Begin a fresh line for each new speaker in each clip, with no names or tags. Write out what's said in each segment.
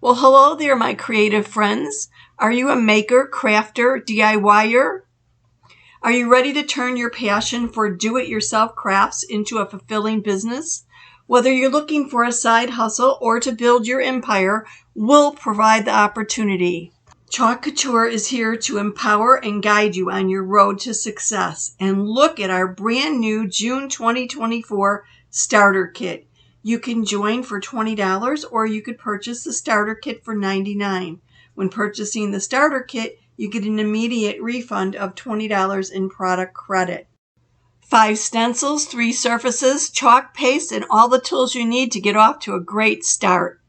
Well, hello there, my creative friends. Are you a maker, crafter, DIYer? Are you ready to turn your passion for do-it-yourself crafts into a fulfilling business? Whether you're looking for a side hustle or to build your empire, we'll provide the opportunity. Chalk Couture is here to empower and guide you on your road to success. And look at our brand new June 2024 starter kit. You can join for $20 or you could purchase the starter kit for $99. When purchasing the starter kit, you get an immediate refund of $20 in product credit. 5 stencils, 3 surfaces, chalk paste, and all the tools you need to get off to a great start.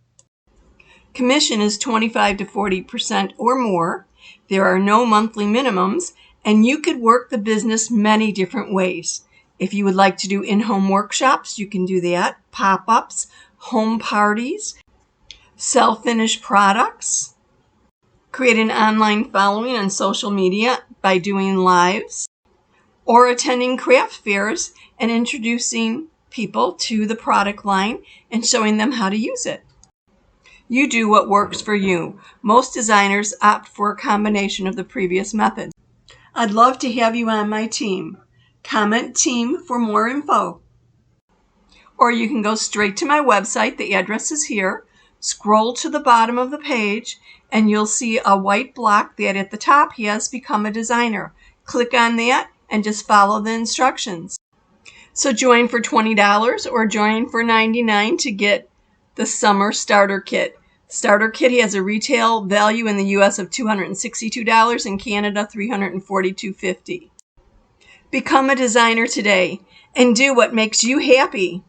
Commission is 25 to 40% or more. There are no monthly minimums, and you could work the business many different ways. If you would like to do in-home workshops, you can do that. Pop-ups, home parties, sell finished products, create an online following on social media by doing lives, or attending craft fairs and introducing people to the product line and showing them how to use it. You do what works for you. Most designers opt for a combination of the previous methods. I'd love to have you on my team. Comment team for more info. Or you can go straight to my website. The address is here. Scroll to the bottom of the page and you'll see a white block that at the top has Become a Designer. Click on that and just follow the instructions. So join for $20 or join for $99 to get the summer starter kit. Starter kit has a retail value in the US of $262, in Canada $342.50. Become a designer today and do what makes you happy.